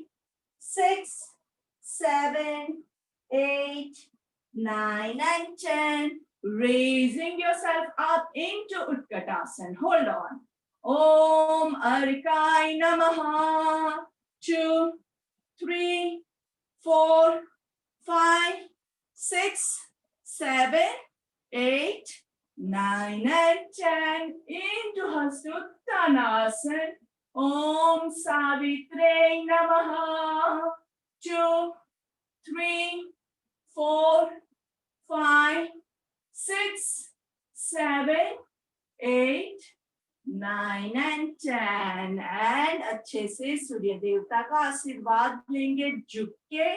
6, 7, 8, 9 and 10. Raising yourself up into Utkatasana. Hold on. Om Arikai Namaha. 2, 3, 4, 5, 6, 7, 8, 9 and 10. Into Hastuttanasana. Om Savitre Namaha. 2, 3, 4, 5, 6, 7, 8, 9 and 10 and अच्छे से सूर्य देवता का आशीर्वाद लेंगे झुक के।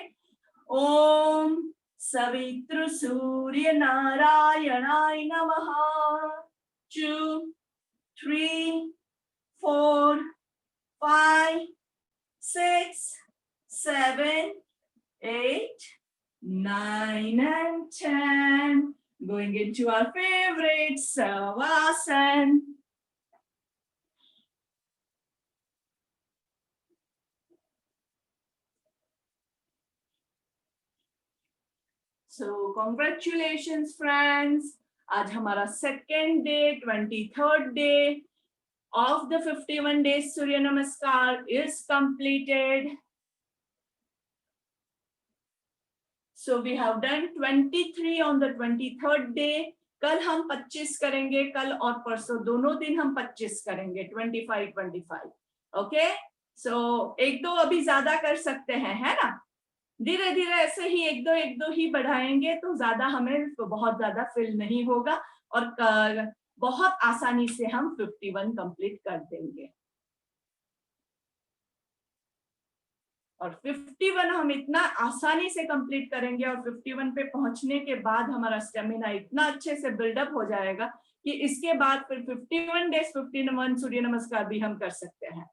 ओम सवितृ सूर्य नारायणाय नमः। 2, 3, 4, 5, 6, 7, 8, 9 and 10. Going into our favorite Savasana. So congratulations friends. आज हमारा second day, 23rd day of the 51 days Surya Namaskar is completed. So we have done 23 on the 23rd day. कल हम 25 करेंगे, कल और परसों दोनों दिन हम 25 करेंगे, 25. ओके, सो एक दो अभी ज्यादा कर सकते हैं, है ना? धीरे धीरे ऐसे ही एक दो ही बढ़ाएंगे तो ज्यादा हमें तो बहुत ज्यादा फील नहीं होगा और बहुत आसानी से हम 51 कंप्लीट कर देंगे। और 51 हम इतना आसानी से कंप्लीट करेंगे और 51 पे पहुंचने के बाद हमारा स्टेमिना इतना अच्छे से बिल्डअप हो जाएगा कि इसके बाद फिर 51 डेज 51 सूर्य नमस्कार भी हम कर सकते हैं।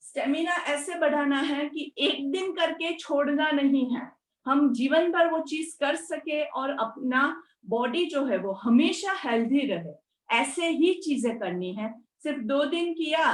स्टेमिना ऐसे बढ़ाना है कि एक दिन करके छोड़ना नहीं है, हम जीवन भर वो चीज कर सके और अपना बॉडी जो है वो हमेशा हेल्दी रहे, ऐसे ही चीजें करनी है। सिर्फ 2 दिन किया,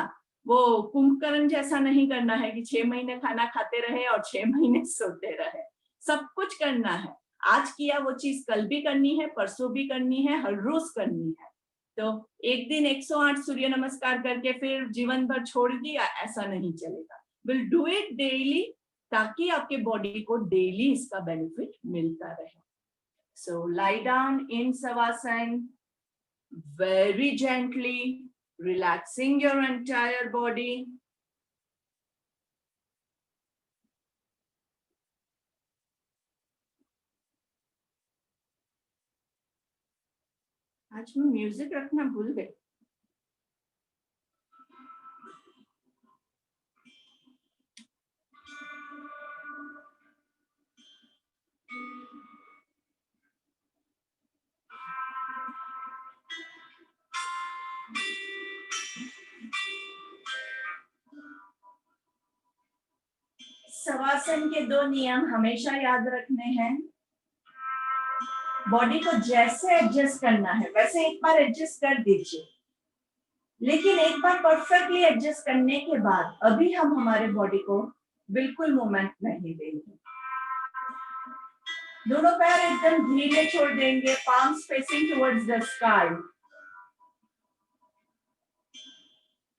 वो कुंभकर्ण जैसा नहीं करना है कि 6 महीने खाना खाते रहे और 6 महीने सोते रहे। सब कुछ करना है, आज किया वो चीज कल भी करनी है, परसों भी करनी है, हर रोज करनी है। तो एक दिन 108 सूर्य नमस्कार करके फिर जीवन भर छोड़ दिया, ऐसा नहीं चलेगा। विल डू इट डेली ताकि आपके बॉडी को डेली इसका बेनिफिट मिलता रहे। So lie down in Savasana, very gently relaxing your entire body. आज मैं म्यूजिक रखना भूल गई। शवासन के 2 नियम हमेशा याद रखने हैं। बॉडी को जैसे एडजस्ट करना है वैसे एक बार एडजस्ट कर दीजिए, लेकिन एक बार परफेक्टली एडजस्ट करने के बाद अभी हम हमारे बॉडी को बिल्कुल मूवमेंट नहीं देंगे। दोनों पैर एकदम धीरे छोड़ देंगे, palms facing towards the sky,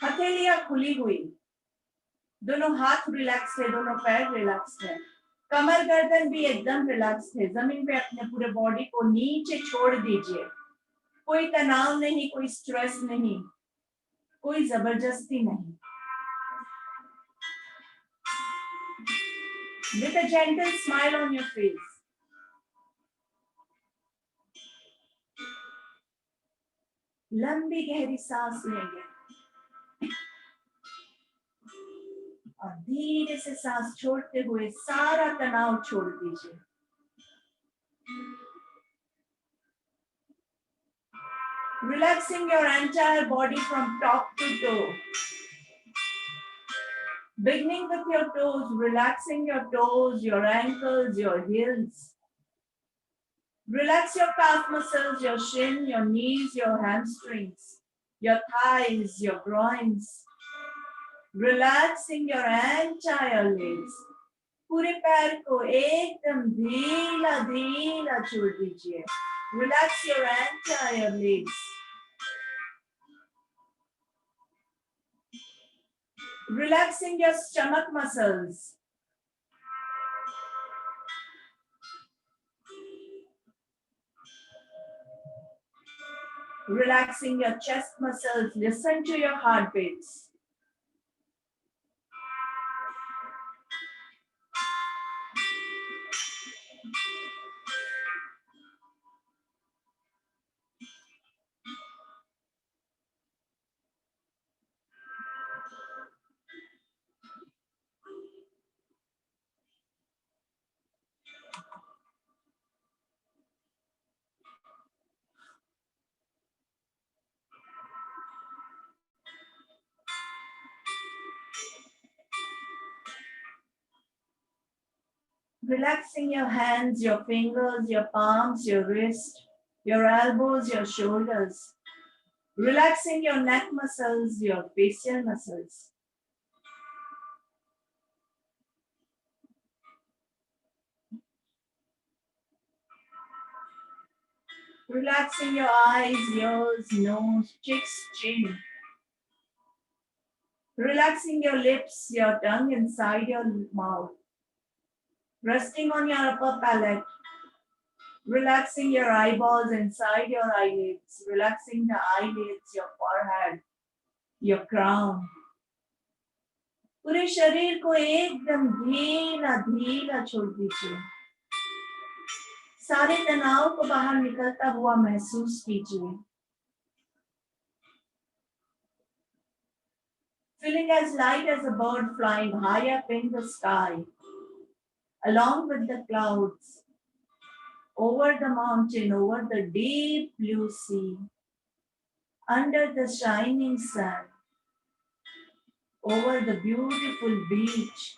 हथेलियां खुली हुई, दोनों हाथ रिलैक्स है, दोनों पैर रिलैक्स है, कमर गर्दन भी एकदम रिलैक्स है। जमीन पे अपने पूरे बॉडी को नीचे छोड़ दीजिए, कोई तनाव नहीं, कोई स्ट्रेस नहीं, कोई जबरदस्ती नहीं। With a gentle smile on your face. लंबी गहरी सांस लेंगे और धीरे से सांस छोड़ते हुए सारा तनाव छोड़ दीजिए। Relaxing your entire body from top to toe. Beginning with your toes, relaxing your toes, your ankles, your heels. Relax your calf muscles, your shin, your knees, your hamstrings, your thighs, your groins. Relaxing your entire legs. पूरे पैर को एकदम ढीला ढीला छोड़ दीजिए. Relax your entire legs. Relaxing your stomach muscles. Relaxing your chest muscles. Listen to your heartbeats. Relaxing your hands, your fingers, your palms, your wrist, your elbows, your shoulders. Relaxing your neck muscles, your facial muscles. Relaxing your eyes, ears, nose, cheeks, chin. Relaxing your lips, your tongue inside your mouth. Resting on your upper palate. Relaxing your eyeballs inside your eyelids. Relaxing the eyelids, your forehead, your crown. पूरे शरीर को एकदम धीरा धीरा छोड़ दीजिए. सारे तनाव को बाहर निकलता हुआ महसूस कीजिए. Feeling as light as a bird flying high up in the sky, along with the clouds, over the mountain, over the deep blue sea, under the shining sun, over the beautiful beach,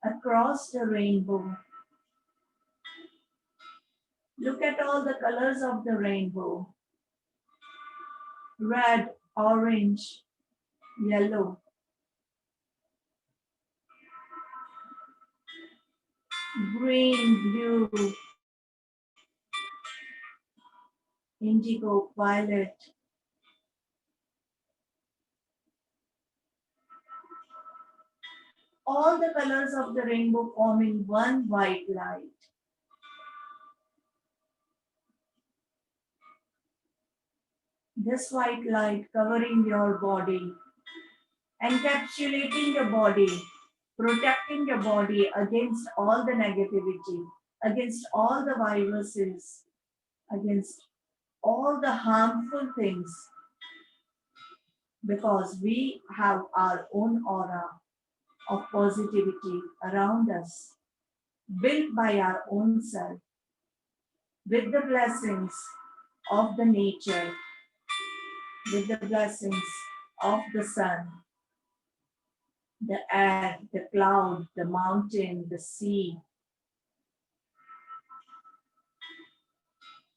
across the rainbow. Look at all the colors of the rainbow. Red, orange, yellow. Green, blue, indigo, violet. All the colors of the rainbow forming one white light. This white light covering your body, encapsulating your body, protecting your body against all the negativity, against all the viruses, against all the harmful things, because we have our own aura of positivity around us, built by our own self, with the blessings of the nature, with the blessings of the sun, the air, the cloud, the mountain, the sea,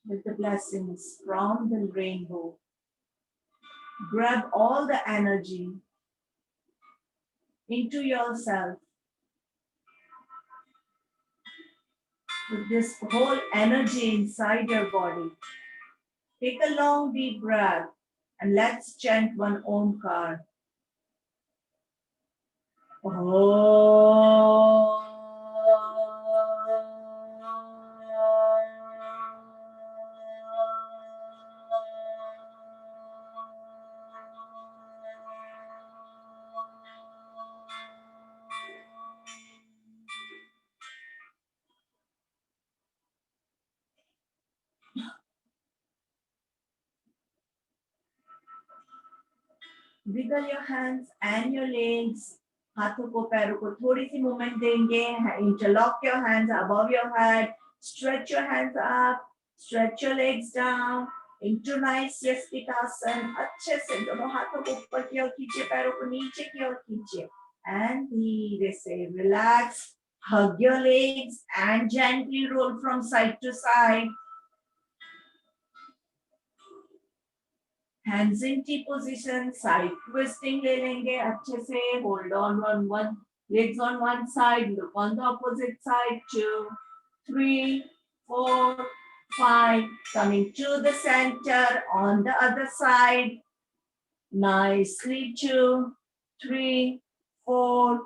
with the blessings from the rainbow. Grab all the energy into yourself with this whole energy inside your body. Take a long deep breath and let's chant one Omkar. Wiggle your hands and your legs. हाथों को पैरों को थोड़ी सी movement देंगे. Interlock your hands above your head. Stretch your hands up. Stretch your legs down. Into nice Yastikasana. अच्छे से दोनों हाथों को ऊपर की ओर खींचिए, पैरों को नीचे की ओर खींचिए. And धीरे से relax. Hug your legs and gently roll from side to side. Hands in T position, side twisting ले लेंगे अच्छे से. Hold on one legs on one side, look on the opposite side. 2, 3, 4, 5. Coming to the center on the other side. Nicely 2, 3, 4,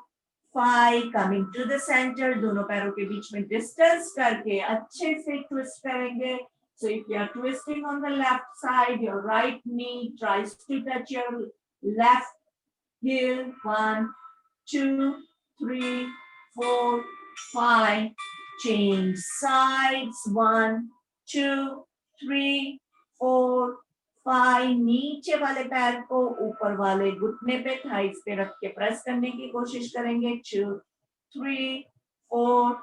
5. Coming to the center. दोनों पैरों के बीच में distance करके अच्छे से twist करेंगे. So if you are twisting on the left side, your right knee tries to touch your left Heel, 1, 2, 3, 4, 5. Change sides, 1, 2, 3, 4, 5. नीचे वाले पैर को ऊपर वाले घुटने पे थाइस पे रख के प्रेस करने की कोशिश करेंगे. 2, 3, 4,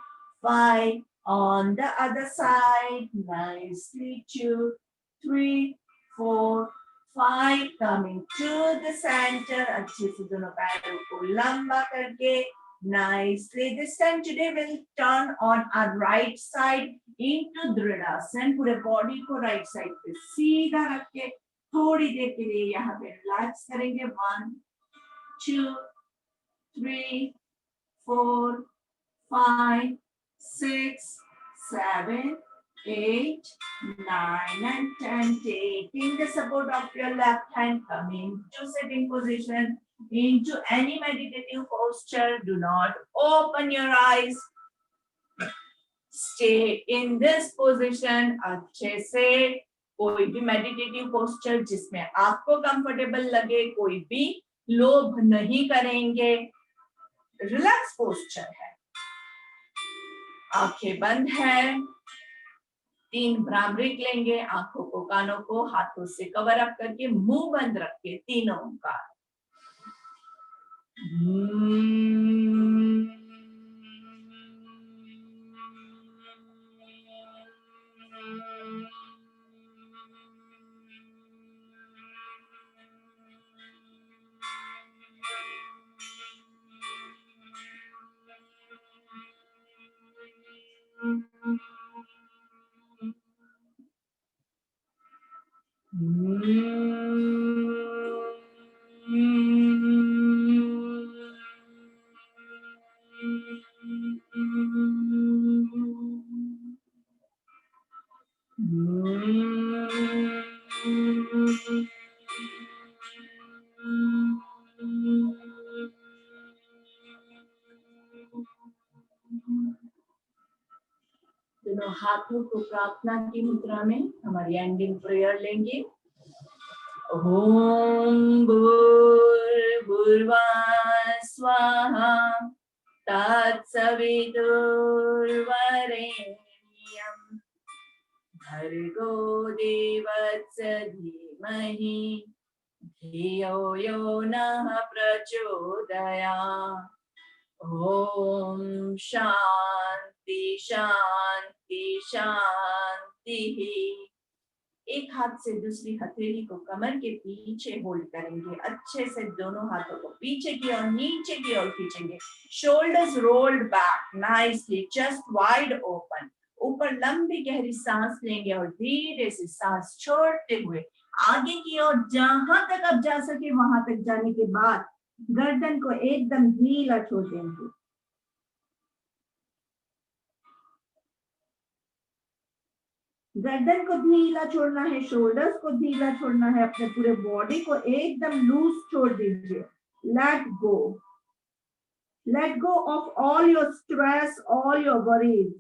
5. On the other side, nicely. 2, 3, 4, 5. Coming to the center. अच्छे से दोनों पैरों को लंबा करके nicely. This time today we'll turn on our right side into Dridasana. पूरे बॉडी को राइट साइड पे सीधा रख के थोड़ी देर के लिए यहाँ पे रिलैक्स करेंगे. 1, 2, 3, 4, 5, 6, 7, 8, 9, and 10. Taking the support of your left hand, coming to sitting position, into any meditative posture. Do not open your eyes. Stay in this position. अच्छे से कोई भी meditative posture जिसमें आपको comfortable लगे, कोई भी लोभ नहीं करेंगे. Relax posture है. आंखें बंद है. 3 भ्रामरिक लेंगे. आंखों को कानों को हाथों से कवर अप करके मुंह बंद रख के 3 ओंकार. दोनों हाथों को प्रार्थना की मुद्रा में हमारी एंडिंग प्रेयर लेंगे. ओम भूर्भुवः स्वाहा तत्सवितुर्वरेण्यं भर्गो देवस्य धीमहि धियो यो नः प्रचोदयात्. ओम शांति शांति शांति. एक हाथ से दूसरी हथेली को कमर के पीछे होल्ड करेंगे. अच्छे से दोनों हाथों को पीछे की ओर नीचे की ओर खींचेंगे. Shoulders rolled back nicely. Chest wide open. ऊपर लंबी गहरी सांस लेंगे और धीरे से सांस छोड़ते हुए आगे की ओर जहां तक आप जा सके वहां तक जाने के बाद गर्दन को एकदम ढीला छोड़ देंगे. गर्दन को ढीला छोड़ना है. शोल्डर्स को ढीला छोड़ना है. अपने पूरे बॉडी को एकदम लूज छोड़ दीजिए. Let go. Let go of all your stress, all your worries.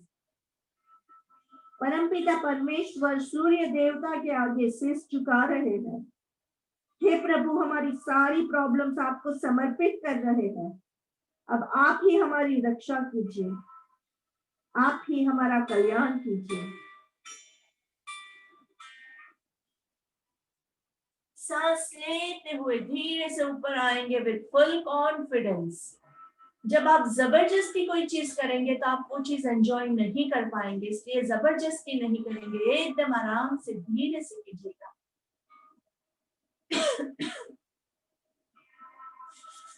परमपिता परमेश्वर सूर्य देवता के आगे शीश झुका रहे हैं. हे प्रभु, हमारी सारी प्रॉब्लम्स आपको समर्पित कर रहे हैं. अब आप ही हमारी रक्षा कीजिए. आप ही हमारा कल्याण कीजिए. सांस लेते हुए धीरे से ऊपर आएंगे विद फुल कॉन्फिडेंस. जब आप जबरदस्ती कोई चीज करेंगे तो आप वो चीज एंजॉय नहीं कर पाएंगे, इसलिए जबरदस्ती नहीं करेंगे. एकदम आराम से धीरे से कीजिएगा.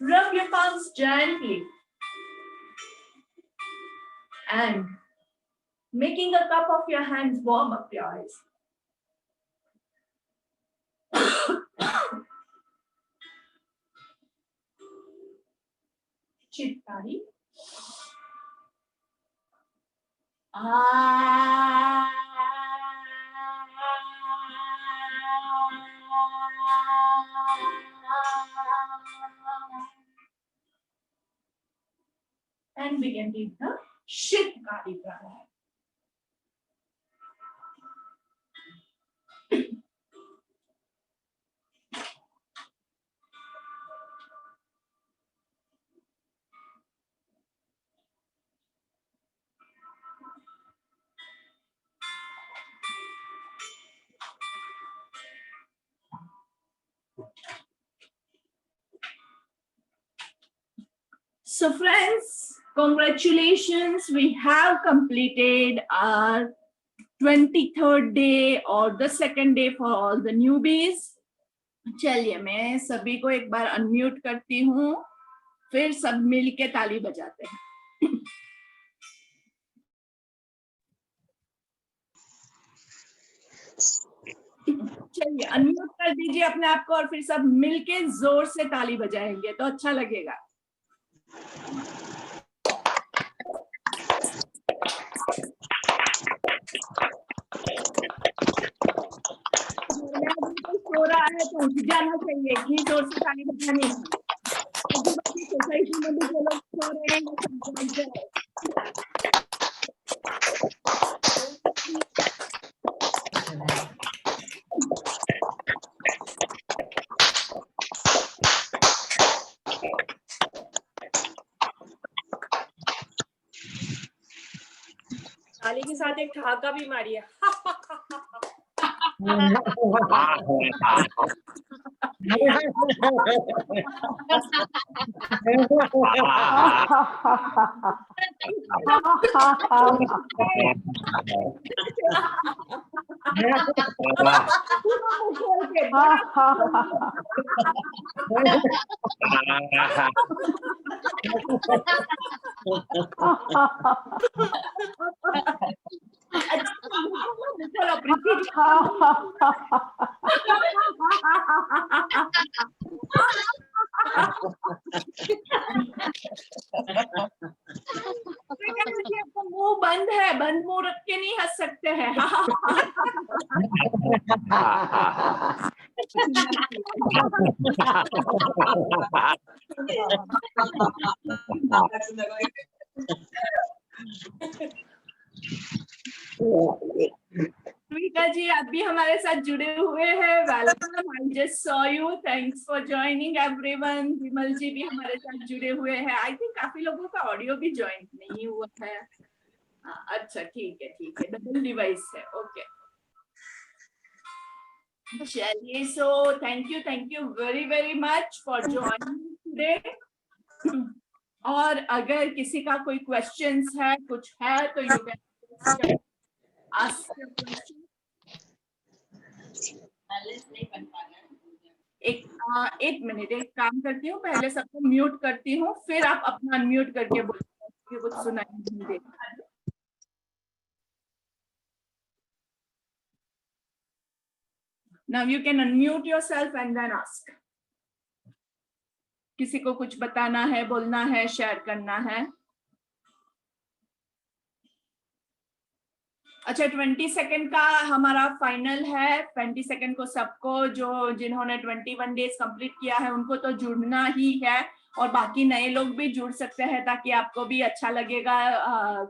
Rub your palms gently and making a cup of your hands warm up your eyes. Chittari. And begin with the Shitkari pranayama. So friends, congratulations, we have completed our 23rd day or the second day for all the newbies. चलिए मैं सभी को एक बार unmute करती हूँ, फिर सब मिलके ताली बजाते हैं। चलिए अनम्यूट कर दीजिए अपने आप को और फिर सब मिलके जोर से ताली बजाएंगे तो अच्छा लगेगा। सो रहा है तो उठ जाना चाहिए, इतनी जोर से ताली बजानी है। सोसाइटी में भी जो लोग सो रहे हैं वो सब जाग जाए। ताली के साथ एक ठहाका भी मारिए। मुंह बंद है, बंद मुंह रख के नहीं हंस सकते हैं। श्वेता जी आप भी हमारे साथ जुड़े हुए हैं, welcome. I just saw you, thanks for joining everyone. Vimal ji भी हमारे साथ जुड़े हुए हैं। आई थिंक काफी लोगों का ऑडियो भी ज्वाइन नहीं हुआ है। अच्छा ठीक है, डबल डिवाइस है, ओके। चलिए, so thank you very much for joining today. और अगर किसी का कोई क्वेश्चंस है, कुछ है तो you can ask your question. एक मिनट, एक काम करती हूँ, पहले सबको म्यूट करती हूँ, फिर आप अपना अनम्यूट करके बोलिए, कुछ सुनाई नहीं देगा। Now you can unmute yourself and then ask. किसी को कुछ बताना है, बोलना है, शेयर करना है। अच्छा 22 का हमारा फाइनल है। 22 को सबको जिन्होंने 21 डेज कंप्लीट किया है उनको तो जुड़ना ही है, और बाकी नए लोग भी जुड़ सकते हैं ताकि आपको भी अच्छा लगेगा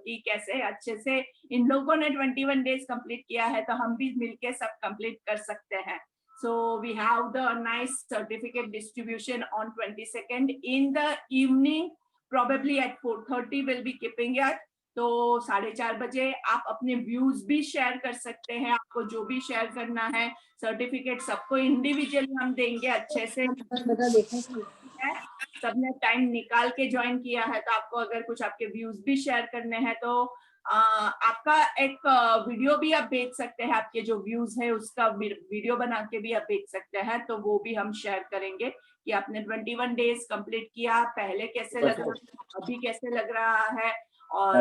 कि कैसे अच्छे से इन लोगों ने 21 डेज कंप्लीट किया है तो हम भी मिलके सब कंप्लीट कर सकते हैं। So we have the nice certificate distribution on 22nd in the evening, probably at 4:30 we'll be keeping it. तो 4:30 बजे आप अपने व्यूज भी शेयर कर सकते हैं, आपको जो भी शेयर करना है। सर्टिफिकेट सबको इंडिविजुअली हम देंगे अच्छे से। सबने टाइम निकाल के ज्वाइन किया है तो आपको अगर कुछ आपके व्यूज भी शेयर करने हैं तो आपका एक वीडियो भी आप भेज सकते हैं, आपके जो व्यूज है उसका वीडियो बना के भी आप भेज सकते हैं, तो वो भी हम शेयर करेंगे कि आपने 21 डेज कंप्लीट किया, पहले कैसे लग रहा है, अभी कैसे लग रहा है, और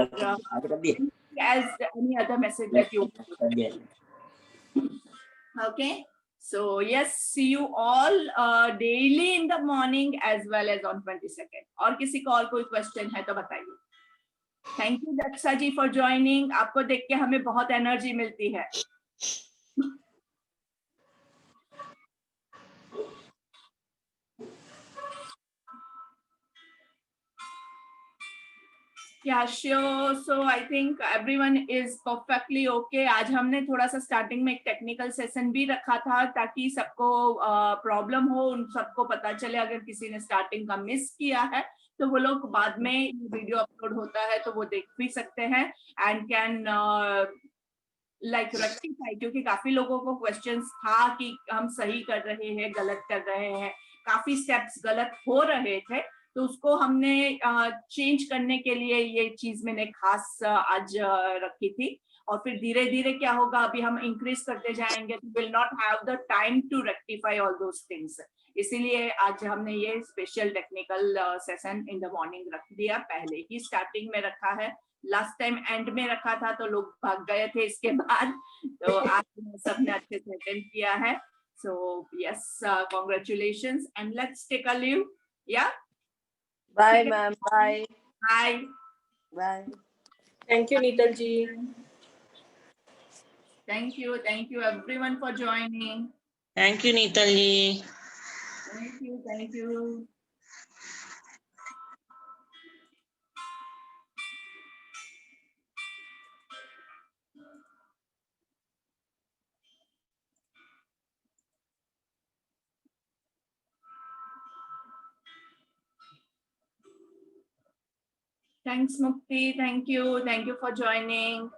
as any other message that you okay. So yes, see you all daily in the morning as well as on 22nd. और किसी को और कोई क्वेश्चन है तो बताइए। Thank you Daksha ji for joining, आपको देख के हमें बहुत एनर्जी मिलती है। Yeah, sure. So I think everyone is perfectly okay. आज हमने थोड़ा सा स्टार्टिंग में एक टेक्निकल सेशन भी रखा था ताकि सबको प्रॉब्लम हो, उन सबको पता चले। अगर किसी ने स्टार्टिंग का मिस किया है तो वो लोग बाद में वीडियो अपलोड होता है तो वो देख भी सकते हैं एंड कैन लाइक रेक्टिफाई, क्योंकि काफी लोगों को क्वेश्चंस था कि हम सही कर रहे हैं, गलत कर रहे हैं, काफी स्टेप्स गलत हो रहे थे, तो उसको हमने चेंज करने के लिए ये चीज मैंने खास आज रखी थी। और फिर धीरे धीरे क्या होगा, अभी हम इंक्रीज करते जाएंगे तो will not have the time to rectify all those things. इसीलिए आज हमने ये special technical session in the morning रख दिया, पहले ही स्टार्टिंग में रखा है। लास्ट टाइम एंड में रखा था तो लोग भाग गए थे इसके बाद, तो आज सबने अच्छे से अटेंड किया है। So yes, congratulations and let's take a leave. Yeah. Bye, ma'am. Bye. Bye. Bye. Thank you, Neetal ji. Thank you everyone for joining. Thank you, Neetal ji. Thank you. Thanks Mukti, thank you for joining.